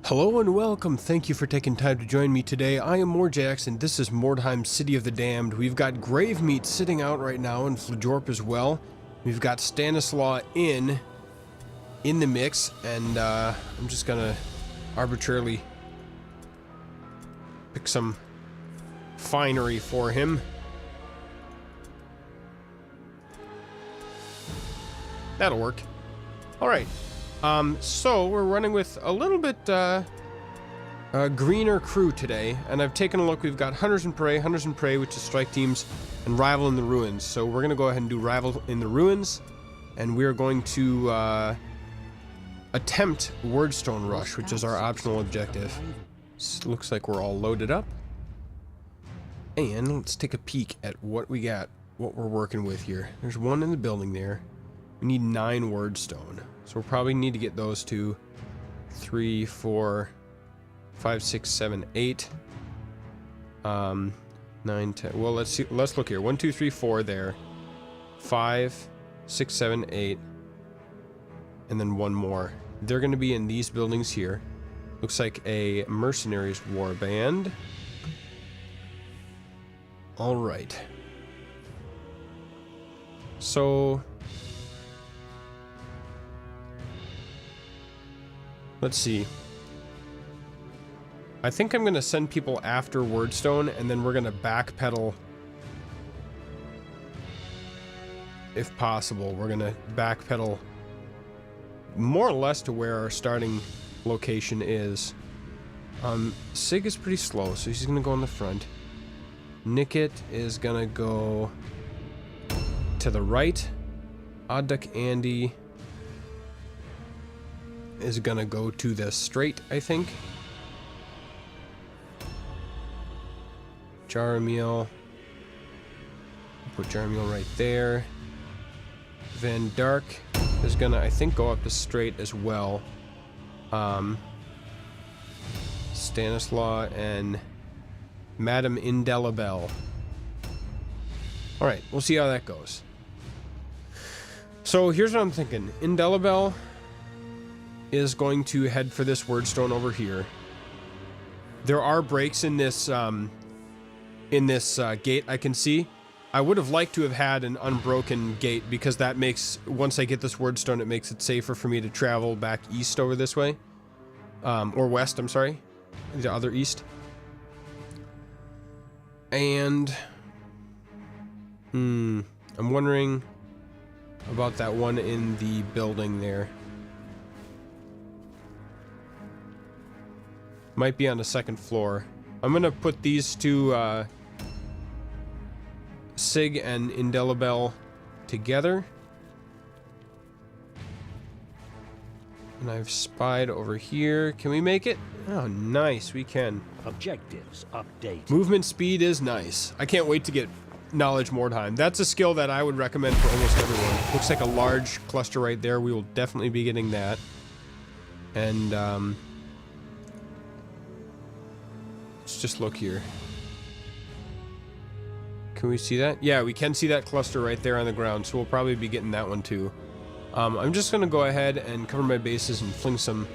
Hello and welcome. Thank you for taking time to join me today. I am Morjax and this is Mordheim, City of the Damned. We've got Grave Meat sitting out right now in Flajorp as well. We've got Stanislaw in the mix, and I'm just gonna arbitrarily pick some finery for him. That'll work. Alright. So we're running with a little bit greener crew today, and I've taken a look. We've got Hunters and Prey, which is strike teams, and Rival in the Ruins. So we're going to go ahead and do Rival in the Ruins, and we're going to attempt Wordstone Rush, which is our optional objective. Looks like we're all loaded up. And let's take a peek at what we got, what we're working with here. There's one in the building there. We need 9 Wordstone. So we'll probably need to get those to 3, 4, 5, 6, 7, 8. 9, 10. Well, let's see. Let's look here. 1, 2, 3, 4 there. 5, 6, 7, 8. And then one more. They're going to be in these buildings here. Looks like a mercenaries warband. All right. So let's see. I think I'm going to send people after Wordstone, and then we're going to backpedal. If possible, we're going to backpedal more or less to where our starting location is. Sig is pretty slow, so he's going to go in the front. Nickit is going to go to the right. Odd Duck Andy is gonna go to the straight, I think. Jarmiel. Put Jarmiel right there. Van Dark is gonna, I think, go up the straight as well. Stanislaw and Madame Indelibel. Alright, we'll see how that goes. So here's what I'm thinking. Indelibel is going to head for this Wordstone over here. There are breaks in this gate I can see. I would have liked to have had an unbroken gate, because that makes, once I get this Wordstone, it makes it safer for me to travel back east over this way. Or west, I'm sorry. The other east. And I'm wondering about that one in the building there. Might be on the second floor. I'm gonna put these two Sig and Indelibel together. And I've spied over here. Can we make it? Oh, nice, we can. Objectives update. Movement speed is nice. I can't wait to get Knowledge Mordheim. That's a skill that I would recommend for almost everyone. Looks like a large cluster right there. We will definitely be getting that. And let's just look here. Can we see that? Yeah, we can see that cluster right there on the ground, so we'll probably be getting that one too. I'm just gonna go ahead and cover my bases and fling some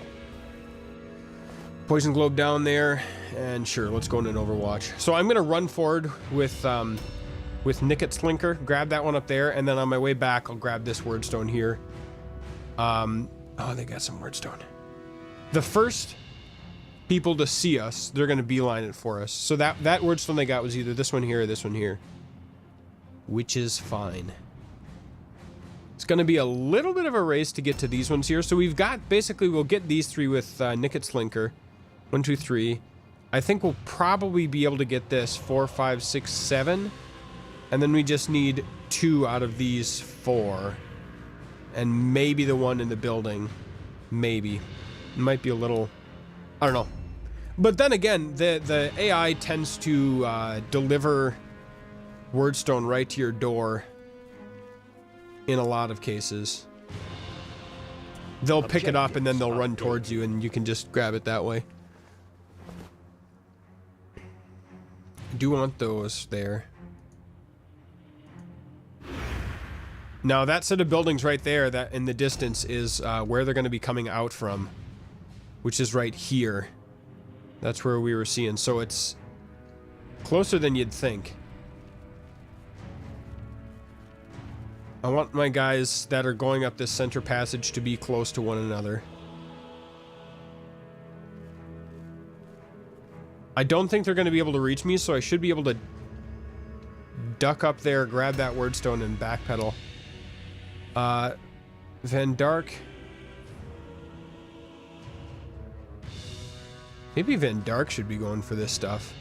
Poison Globe down there, and sure, let's go in an Overwatch. So I'm gonna run forward with Nickit's Slinker, grab that one up there, and then on my way back, I'll grab this Wordstone here. Oh, they got some Wordstone. The first people to see us, they're going to beeline it for us. So that Wordstone they got was either this one here or this one here. Which is fine. It's going to be a little bit of a race to get to these ones here. So we've got, basically, we'll get these 3 with Nickit Slinker. 1, 2, 3. I think we'll probably be able to get this 4, 5, 6, 7. And then we just need 2 out of these 4. And maybe the one in the building. Maybe. It might be a little... I don't know. But then again, the AI tends to deliver Wordstone right to your door in a lot of cases. They'll pick it up and then they'll run towards you and you can just grab it that way. I do want those there. Now that set of buildings right there, that in the distance, is where they're going to be coming out from. which is right here. That's where we were seeing. So it's closer than you'd think. I want my guys that are going up this center passage to be close to one another. I don't think they're going to be able to reach me, so I should be able to duck up there, grab that wordstone, and backpedal. Van Dark. Maybe Van Dark should be going for this stuff,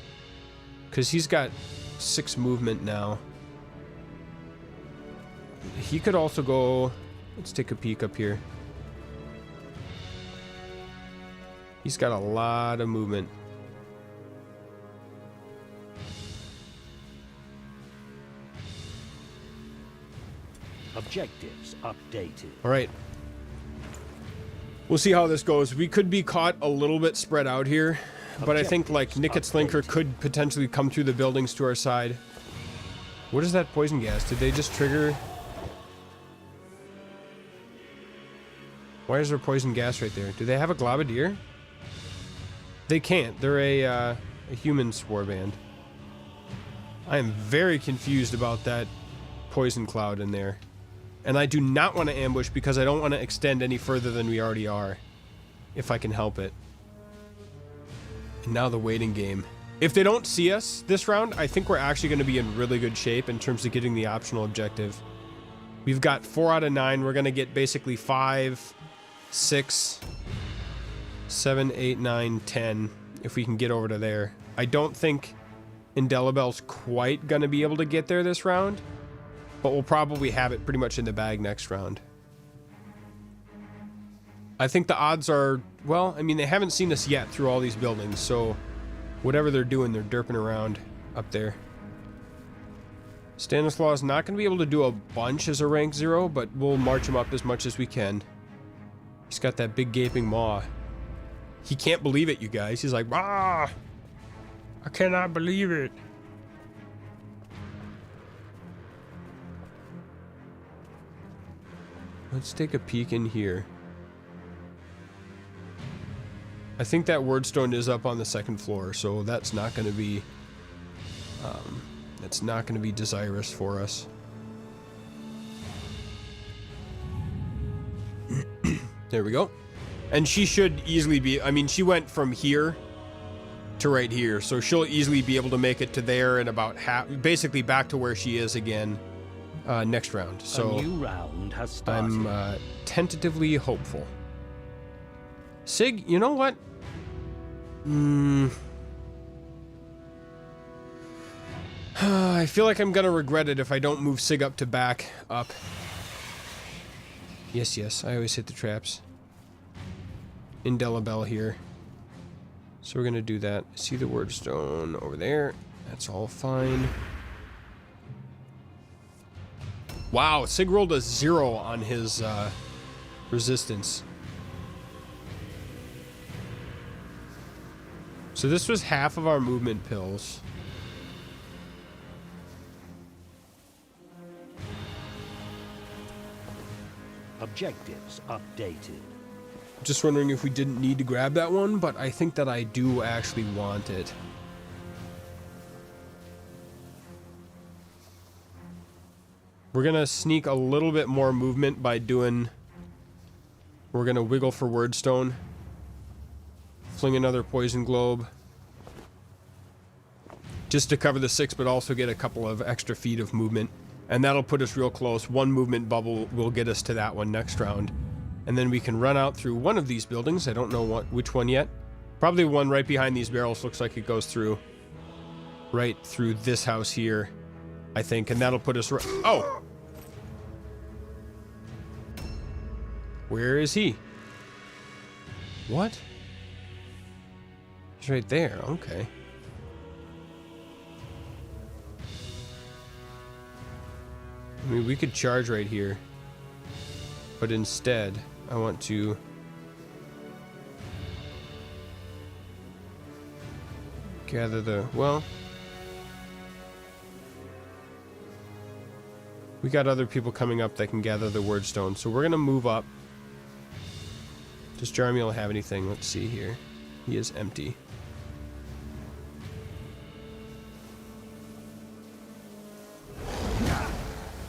because he's got 6 movement now. He could also go... Let's take a peek up here. He's got a lot of movement. Objectives updated. All right. We'll see how this goes. We could be caught a little bit spread out here, but I think like Nicket's Linker could potentially come through the buildings to our side. What is that poison gas? Did they just trigger? Why is there poison gas right there? Do they have a Globadier? They can't. They're a human warband. I am very confused about that poison cloud in there. And I do not want to ambush because I don't want to extend any further than we already are, if I can help it. And now the waiting game. If they don't see us this round, I think we're actually going to be in really good shape in terms of getting the optional objective. We've got 4 out of 9. We're going to get basically 5, 6, 7, 8, 9, 10 if we can get over to there. I don't think Indelibel's quite going to be able to get there this round, but we'll probably have it pretty much in the bag next round. I think the odds are, well, I mean, they haven't seen us yet through all these buildings, so whatever they're doing, they're derping around up there. Stanislaus not going to be able to do a bunch as a rank 0, but we'll march him up as much as we can. He's got that big gaping maw. He can't believe it, you guys. He's like, ah, I cannot believe it. Let's take a peek in here. I think that wordstone is up on the 2nd floor, so that's not going to be desirous for us. There we go. And she should easily be, I mean, she went from here to right here, so she'll easily be able to make it to there and about half, basically back to where she is again next round. So a new round has started. I'm tentatively hopeful. Sig, you know what? I feel like I'm gonna regret it if I don't move Sig up to back up. Yes, yes, I always hit the traps. Indelibel here. So we're gonna do that. See the wordstone over there. That's all fine. Wow, Sig rolled a 0 on his resistance. So this was half of our movement pills. Objectives updated. Just wondering if we didn't need to grab that one, but I think that I do actually want it. We're gonna sneak a little bit more movement by doing... We're gonna wiggle for wordstone. Fling another poison globe. Just to cover the 6, but also get a couple of extra feet of movement. And that'll put us real close. One movement bubble will get us to that one next round. And then we can run out through one of these buildings. I don't know which one yet. Probably one right behind these barrels. Looks like it goes through. Right through this house here, I think. And that'll put us... Oh! Where is he? What? He's right there. Okay. I mean, we could charge right here. But instead, I want to... gather the... well... we got other people coming up that can gather the wordstone, so we're gonna move up. Does Jarmiel have anything? Let's see here. He is empty.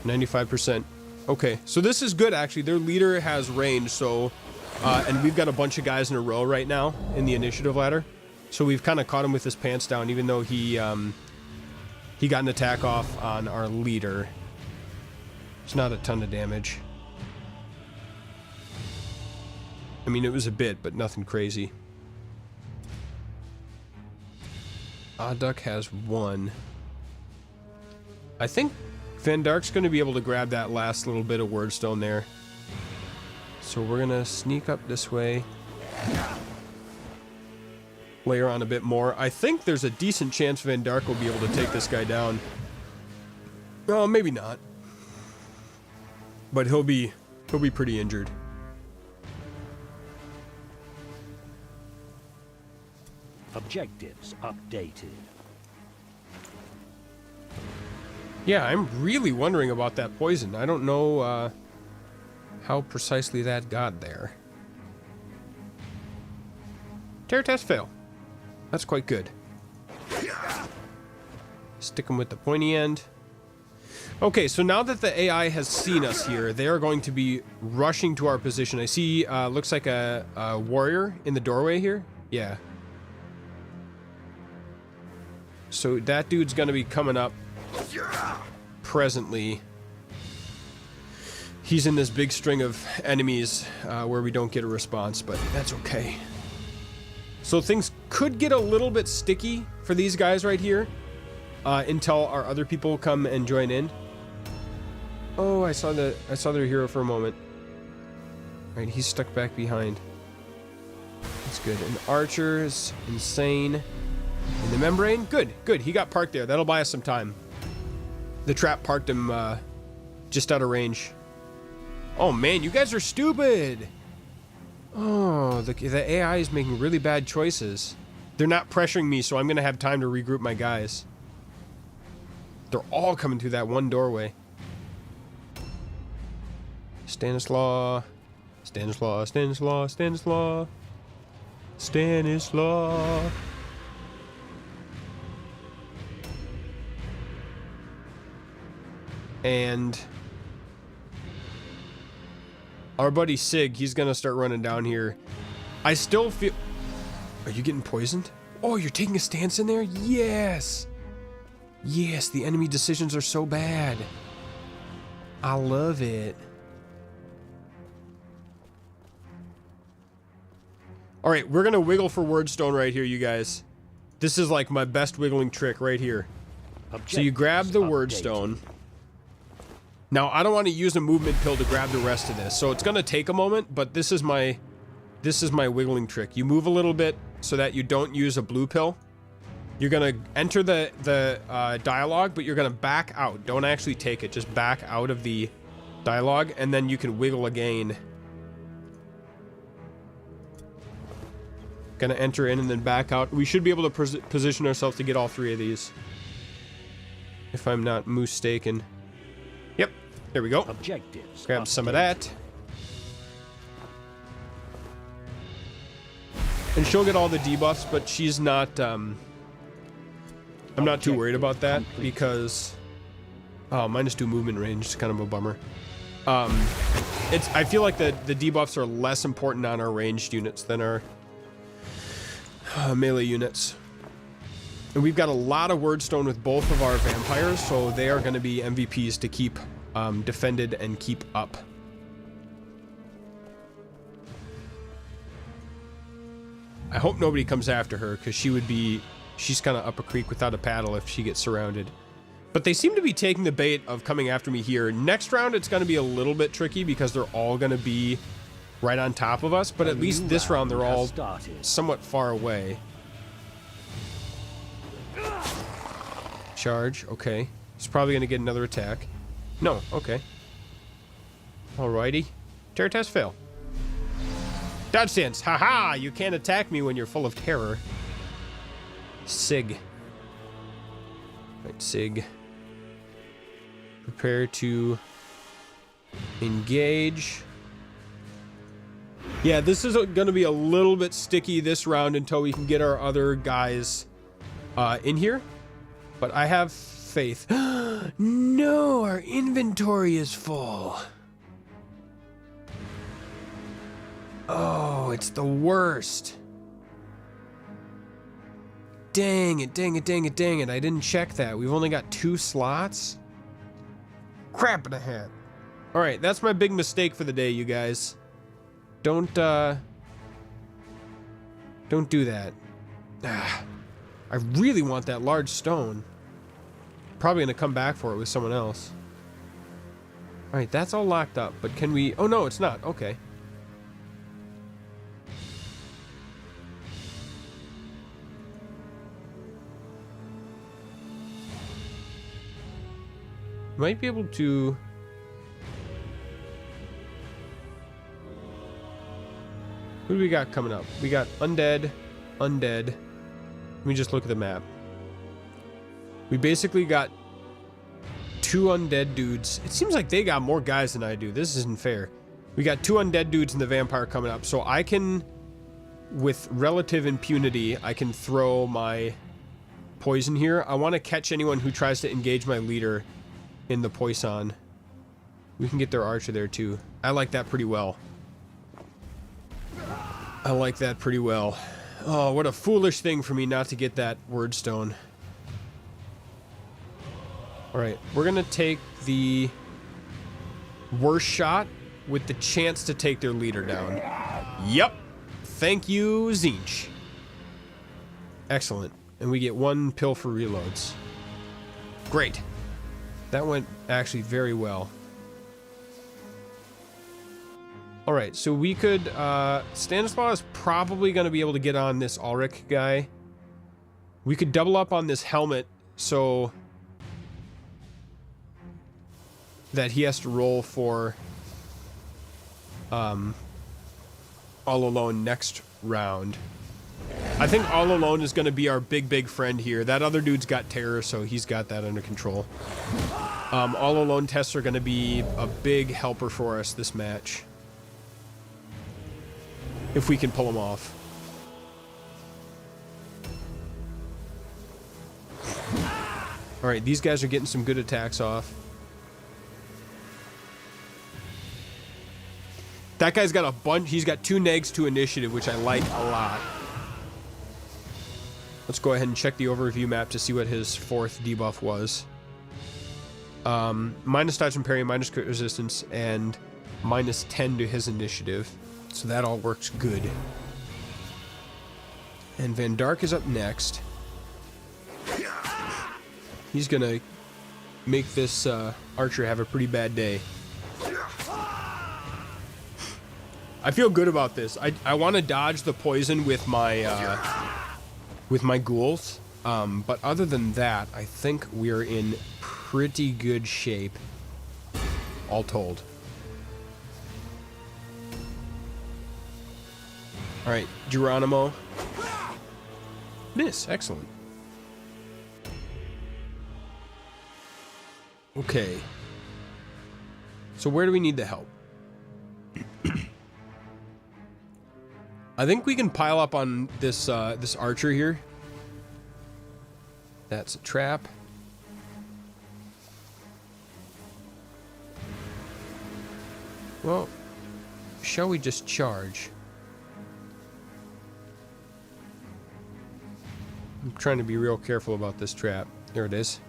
%. Okay, so this is good actually. Their leader has range, so and we've got a bunch of guys in a row right now in the initiative ladder. So we've kind of caught him with his pants down, even though he got an attack off on our leader. It's not a ton of damage. I mean, it was a bit, but nothing crazy. Odd has 1. I think Van Dark's going to be able to grab that last little bit of wordstone there. So we're going to sneak up this way. Layer on a bit more. I think there's a decent chance Van Dark will be able to take this guy down. Oh, maybe not. But he'll be pretty injured. Objectives updated. Yeah, I'm really wondering about that poison. I don't know how precisely that got there. Terror test fail. That's quite good. Stick him with the pointy end. Okay, so now that the AI has seen us here, they are going to be rushing to our position. I see, looks like a warrior in the doorway here. Yeah. So that dude's going to be coming up presently. He's in this big string of enemies where we don't get a response, but that's okay. So things could get a little bit sticky for these guys right here until our other people come and join in. Oh, I saw their hero for a moment. All right, he's stuck back behind. That's good. And the archer is insane. In the membrane? Good, good. He got parked there. That'll buy us some time. The trap parked him just out of range. Oh man, you guys are stupid! Oh, the AI is making really bad choices. They're not pressuring me, so I'm going to have time to regroup my guys. They're all coming through that one doorway. Stanislaw. Stanislaw, Stanislaw, Stanislaw. Stanislaw. And our buddy Sig, he's gonna start running down here. I still feel... Are you getting poisoned? Oh, you're taking a stance in there? Yes! Yes, the enemy decisions are so bad. I love it. Alright, we're gonna wiggle for wordstone right here, you guys. This is like my best wiggling trick right here. So you grab the wordstone. Now, I don't want to use a movement pill to grab the rest of this, so it's going to take a moment, but this is my wiggling trick. You move a little bit so that you don't use a blue pill. You're going to enter the dialogue, but you're going to back out. Don't actually take it. Just back out of the dialogue, and then you can wiggle again. Going to enter in and then back out. We should be able to position ourselves to get all 3 of these. If I'm not mistaken. Yep, there we go. Objectives. Grab some of that. And she'll get all the debuffs, but she's not, I'm not too worried about that because... Oh, -2 movement range is kind of a bummer. I feel like the debuffs are less important on our ranged units than our melee units. And we've got a lot of wordstone with both of our vampires, so they are going to be MVPs to keep defended and keep up. I hope nobody comes after her, because she's kind of up a creek without a paddle if she gets surrounded. But they seem to be taking the bait of coming after me here. Next round, it's going to be a little bit tricky because they're all going to be right on top of us, but at least this round they're all somewhat far away. Charge, okay. He's probably going to get another attack. No, okay. Alrighty. Terror test fail. Dodge stance. Haha! You can't attack me when you're full of terror. Sig. Right, Sig. Prepare to engage. Yeah, this is going to be a little bit sticky this round until we can get our other guys in here. But I have faith. No, our inventory is full. Oh, it's the worst. Dang it, dang it, dang it, dang it. I didn't check that. We've only got 2 slots. Crap in a hat. All right, that's my big mistake for the day, you guys. Don't do that. Ah, I really want that large stone. Probably gonna come back for it with someone else. All right, that's all locked up, but can we... Oh, no, it's not. Okay. Might be able to... Who do we got coming up? We got Undead, Undead. Let me just look at the map. We basically got 2 Undead dudes. It seems like they got more guys than I do. This isn't fair. We got 2 Undead dudes and the Vampire coming up. So I can, with relative impunity, I can throw my poison here. I want to catch anyone who tries to engage my leader in the poison. We can get their archer there too. I like that pretty well. I like that pretty well. Oh, what a foolish thing for me not to get that wordstone. Alright, we're gonna take the worst shot with the chance to take their leader down. Yep. Thank you, Zinch. Excellent. And we get 1 pill for reloads. Great. That went actually very well. Alright, so we could, Stanislaw is probably going to be able to get on this Ulrich guy. We could double up on this helmet so that he has to roll for, All Alone next round. I think All Alone is going to be our big friend here. That other dude's got terror, so he's got that under control. All Alone tests are going to be a big helper for us this match. If we can pull them off. Alright, these guys are getting some good attacks off. That guy's got a bunch. He's got 2 negs to initiative, which I like a lot. Let's go ahead and check the overview map to see what his 4th debuff was. Minus dodge and parry, minus crit resistance, and minus 10 to his initiative. So that all works good. And Van Dark is up next. He's gonna make this archer have a pretty bad day. I feel good about this. I want to dodge the poison with my ghouls. But other than that, I think we're in pretty good shape, all told. All right, Geronimo. Miss, excellent. Okay. So where do we need the help? I think we can pile up on this this archer here. That's a trap. Well, shall we just charge? I'm trying to be real careful about this trap. There it is.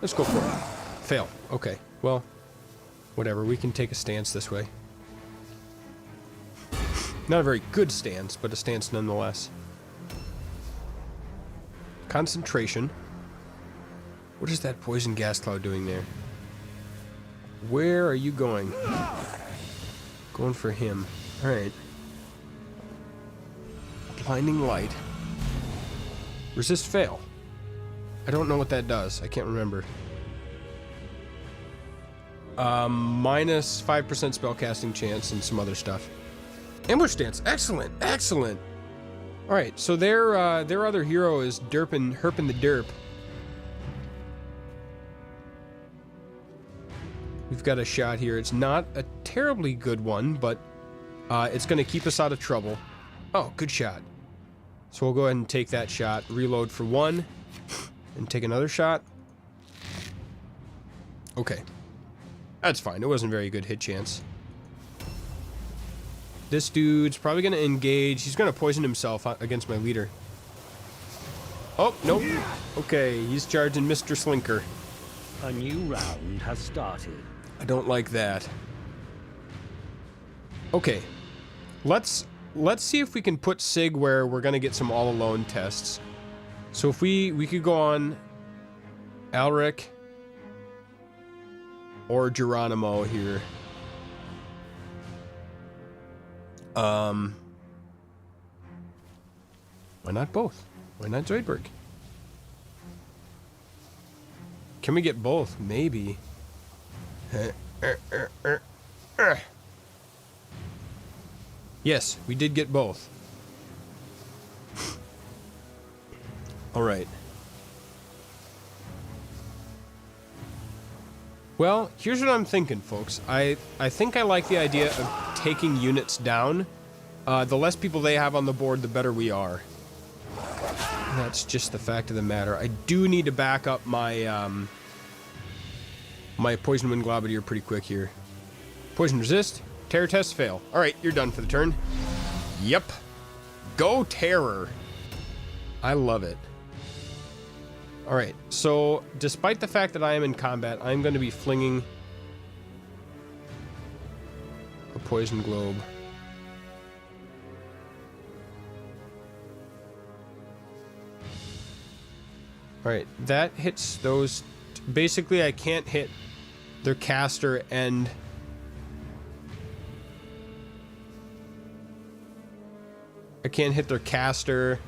Let's go for it. Fail. Okay. Well, whatever. We can take a stance this way. Not a very good stance, but a stance nonetheless. Concentration. What is that poison gas cloud doing there? Where are you going? Going for him. Alright. Blinding light. Resist fail. I don't know what that does. I can't remember. Minus 5% spellcasting chance and some other stuff. Ambush stance. Excellent. Excellent. Alright, so their other hero is Herpin the Derp. We've got a shot here. It's not a terribly good one, but It's going to keep us out of trouble. Oh, good shot. So we'll go ahead and take that shot, reload for 1, and take another shot. Okay. That's fine. It wasn't a very good hit chance. This dude's probably going to engage. He's going to poison himself against my leader. Oh, nope. Okay, he's charging Mr. Slinker. A new round has started. I don't like that. Okay. Let's see if we can put Sig where we're going to get some all-alone tests. So if we could go on Alric or Geronimo here. Why not both? Why not Zoidberg? Can we get both? Maybe. Yes, we did get both. All right. Well, here's what I'm thinking, folks. I think I like the idea of taking units down. The less people they have on the board, the better we are. That's just the fact of the matter. I do need to back up my my Poison Wind Globadier pretty quick here. Poison resist. Terror test fail. All right, you're done for the turn. Yep. Go Terror. I love it. All right, so despite the fact that I am in combat, I'm going to be flinging a Poison Globe. All right, that hits those. Basically, I can't hit their caster and I can't hit their caster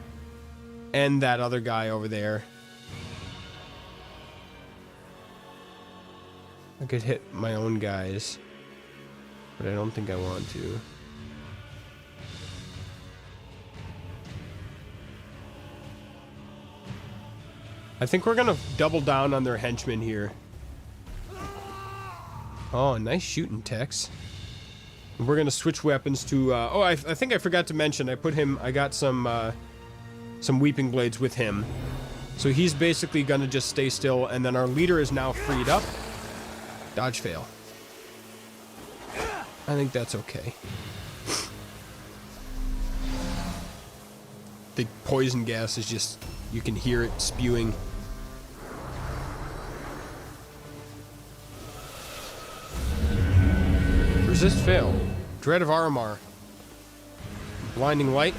and that other guy over there. I could hit my own guys, but I don't think I want to. I think we're gonna double down on their henchmen here. Oh, nice shooting, Tex. We're gonna switch weapons to. Oh, I think I forgot to mention. I got some Weeping Blades with him, so he's basically gonna just stay still, and then our leader is now freed up. Dodge fail. I think that's okay. The poison gas is just, you can hear it spewing. Resist fail. Dread of Aramar. Blinding light.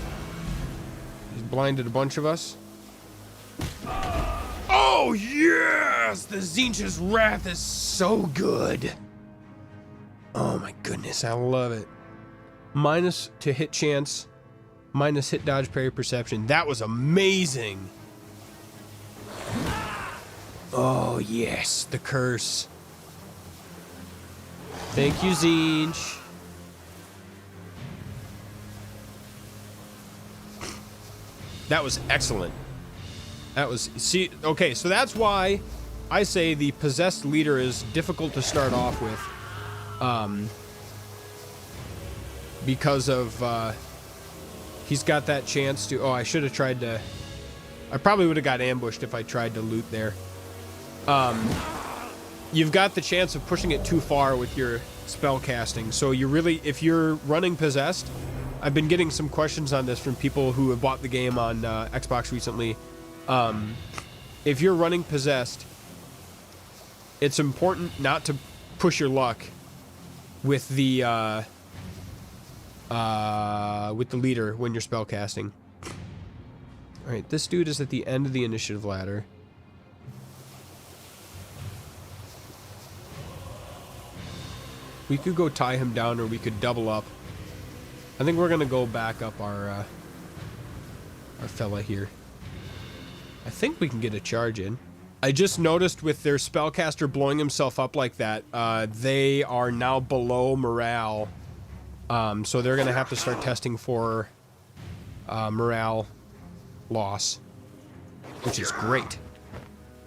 He's blinded a bunch of us. Oh yes! The Tzeentch's Wrath is so good. Oh my goodness, I love it. Minus to hit chance. Minus hit dodge parry perception. That was amazing. Oh yes, the curse. Thank you, Tzeentch. That was excellent. That was, see, okay, so that's why I say the possessed leader is difficult to start off with. Because of, he's got that chance to, oh, I should have tried to, I probably would have got ambushed if I tried to loot there. You've got the chance of pushing it too far with your spell casting. So you really, if you're running possessed, I've been getting some questions on this from people who have bought the game on Xbox recently. If you're running possessed, it's important not to push your luck with the leader when you're spell casting. All right, this dude is at the end of the initiative ladder. We could go tie him down, or we could double up. I think we're gonna go back up our fella here. I think we can get a charge in. I just noticed with their spellcaster blowing himself up like that, they are now below morale. So they're gonna have to start testing for morale loss, which is great.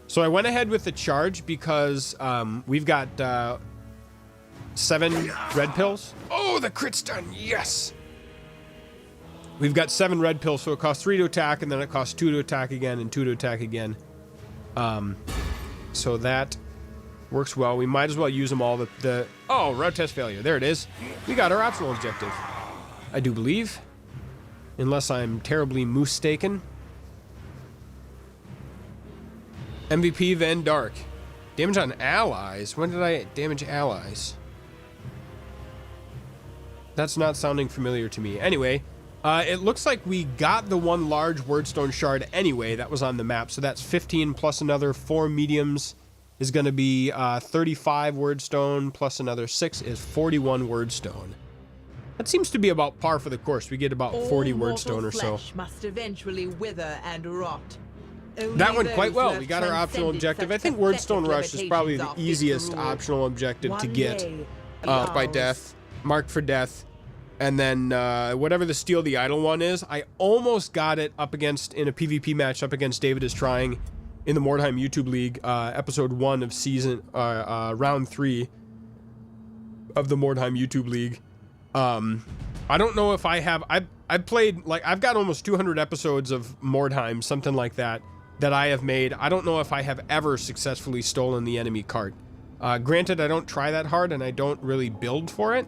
So I went ahead with the charge because we've got 7 red pills. Oh, the crit's done. Yes. We've got 7 red pills, so it costs 3 to attack, and then it costs 2 to attack again and 2 to attack again. So that works well. We might as well use them all. Oh, route test failure. There it is. We got our optional objective, I do believe. Unless I'm terribly mistaken. MVP Van Dark. Damage on allies. When did I damage allies? That's not sounding familiar to me. Anyway, it looks like we got the 1 large wordstone shard anyway. That was on the map. So that's 15 plus another 4 mediums is going to be 35 wordstone plus another 6 is 41 wordstone. That seems to be about par for the course. We get about 40 wordstone or so. Must eventually wither and rot. That went quite well. We got our optional objective. I think Wordstone Rush is probably the easiest optional objective to get by death, marked for death. And then whatever the Steal the Idol one is, I almost got it up against, in a PvP match up against David is Trying in the Mordheim YouTube League, episode 1 of season, round 3 of the Mordheim YouTube League. I don't know if I have, I've played, like, I've got almost 200 episodes of Mordheim, something like that I have made. I don't know if I have ever successfully stolen the enemy cart. Granted, I don't try that hard and I don't really build for it,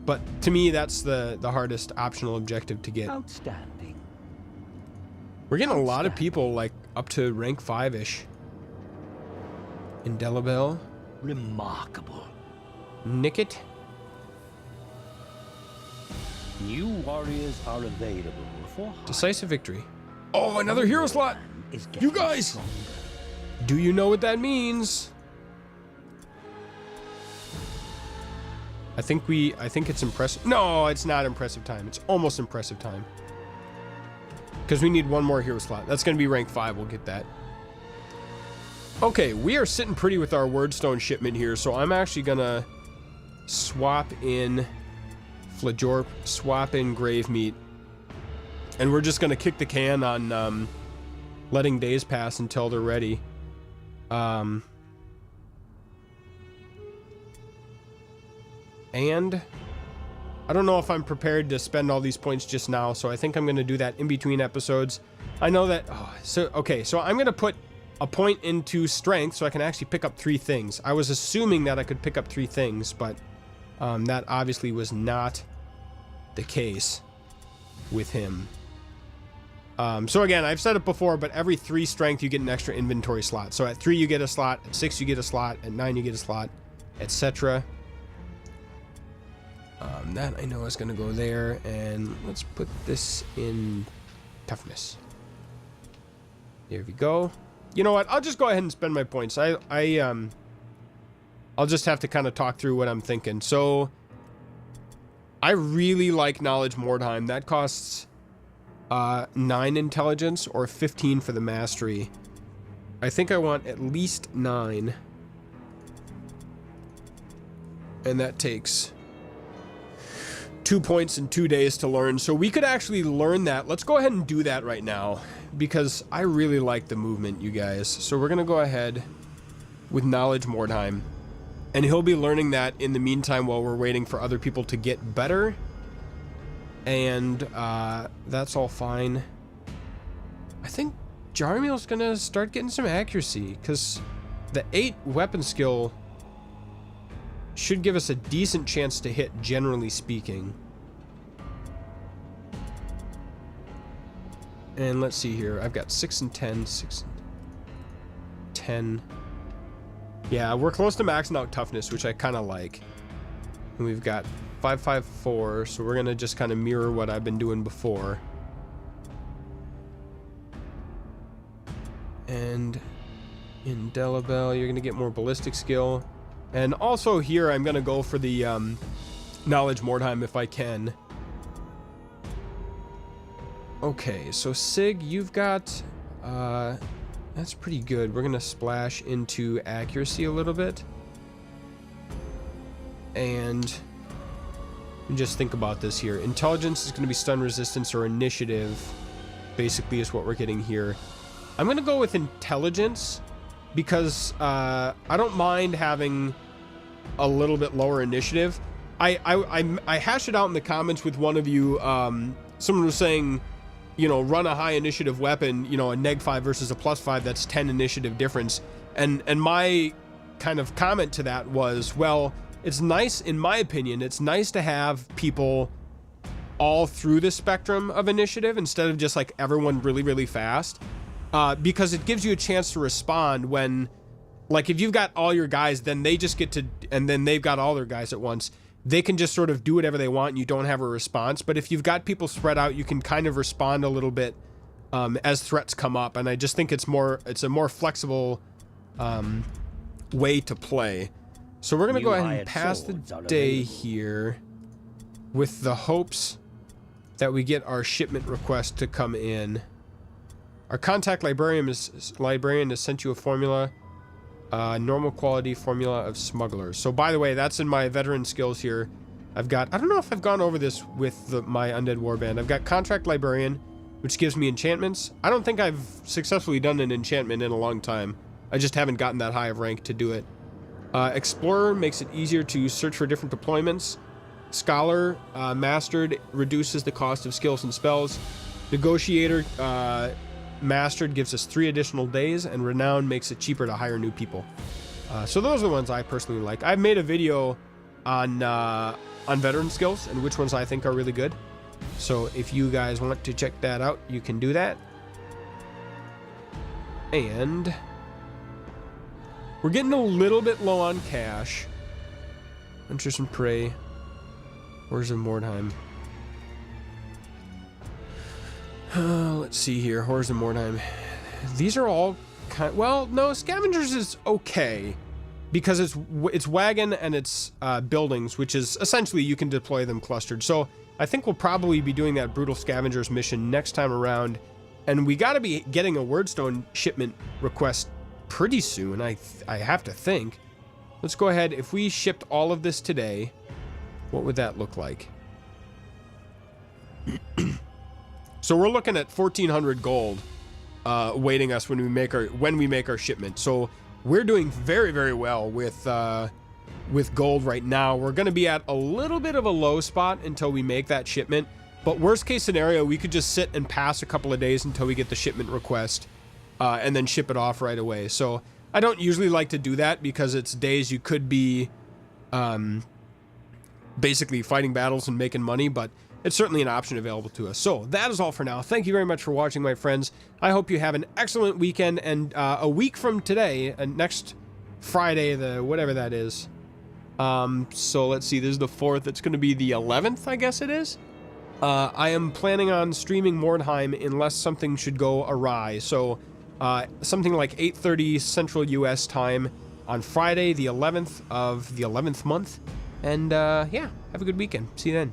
but to me, that's the hardest optional objective to get. Outstanding. We're getting a lot of people, like, up to rank 5-ish. Indelible. Remarkable. Nicket. New warriors are available for Decisive victory. Oh, another hero slot. You guys, stronger. Do you know what that means? I think it's impressive. No, it's not impressive time. It's almost impressive time. Because we need 1 more hero slot. That's going to be rank 5. We'll get that. Okay, we are sitting pretty with our wordstone shipment here, so I'm actually going to swap in Flajorp, swap in Gravemeat, and we're just going to kick the can on letting days pass until they're ready. And I don't know if I'm prepared to spend all these points just now, so I think I'm going to do that in between episodes. I know that... so I'm going to put a point into strength so I can actually pick up 3 things. I was assuming that I could pick up 3 things, but that obviously was not the case with him. So again, I've said it before, but every 3 strength you get an extra inventory slot. So at 3 you get a slot, at 6 you get a slot, at 9 you get a slot, etc. That I know is going to go there, and let's put this in toughness. There we go. You know what? I'll just go ahead and spend my points. I'll just have to kind of talk through what I'm thinking. So I really like Knowledge Mordheim. That costs 9 intelligence or 15 for the mastery. I think I want at least 9. And that takes 2 points and 2 days to learn. So we could actually learn that. Let's go ahead and do that right now, because I really like the movement, you guys. So we're going to go ahead with Knowledge Mordheim. And he'll be learning that in the meantime while we're waiting for other people to get better. And that's all fine. I think Jarmiel's going to start getting some accuracy, because the 8 weapon skill should give us a decent chance to hit, generally speaking. And let's see here. I've got 6 and 10, 6 and 10. Yeah, we're close to maxing out toughness, which I kind of like. And we've got 5, 5, 4, so we're going to just kind of mirror what I've been doing before. And Indelible, you're going to get more ballistic skill. And also here, I'm going to go for the Knowledge Mordheim if I can. Okay, so Sig, you've got... that's pretty good. We're going to splash into accuracy a little bit. And just think about this here. Intelligence is going to be stun resistance, or initiative, basically, is what we're getting here. I'm going to go with intelligence, because I don't mind having a little bit lower initiative. I hashed it out in the comments with one of you. Someone was saying, you know, run a high initiative weapon, you know, a -5 versus a +5, that's 10 initiative difference. And my kind of comment to that was, well, it's nice, in my opinion, it's nice to have people all through the spectrum of initiative instead of just like everyone really, really fast. Because it gives you a chance to respond when, like, if you've got all your guys, then they just get to, and then they've got all their guys at once. They can just sort of do whatever they want and you don't have a response. But if you've got people spread out, you can kind of respond a little bit as threats come up. And I just think it's a more flexible way to play. So we're going to go ahead and pass the day here with the hopes that we get our shipment request to come in. Our contact librarian has sent you a formula. Normal quality formula of smugglers. So by the way, that's in my veteran skills here. I've got, I don't know if I've gone over this with my undead warband. I've got contract librarian, which gives me enchantments. I don't think I've successfully done an enchantment in a long time. I just haven't gotten that high of rank to do it. Explorer makes it easier to search for different deployments. Scholar, mastered, reduces the cost of skills and spells. Negotiator, mastered gives us 3 additional days, and renown makes it cheaper to hire new people. So those are the ones I personally like. I've made a video on veteran skills and which ones I think are really good. So if you guys want to check that out, you can do that. And we're getting a little bit low on cash. Hunters and Prey. Where's the Mordheim? Let's see here. Horrors of Mordheim. These are all kind. Well, no, Scavengers is okay because it's wagon and it's buildings, which is essentially you can deploy them clustered. So I think we'll probably be doing that Brutal Scavengers mission next time around, and we got to be getting a Wordstone shipment request pretty soon. I have to think. Let's go ahead. If we shipped all of this today, what would that look like? So we're looking at 1,400 gold awaiting us when we make our shipment. So we're doing very, very well with gold right now. We're going to be at a little bit of a low spot until we make that shipment. But worst case scenario, we could just sit and pass a couple of days until we get the shipment request and then ship it off right away. So I don't usually like to do that because it's days you could be basically fighting battles and making money, but it's certainly an option available to us. So that is all for now. Thank you very much for watching, my friends. I hope you have an excellent weekend, and a week from today, next Friday, whatever that is. So let's see, this is the 4th. It's going to be the 11th, I guess it is. I am planning on streaming Mordheim unless something should go awry. So something like 8:30 Central US time on Friday, the 11th of the 11th month. And yeah, have a good weekend. See you then.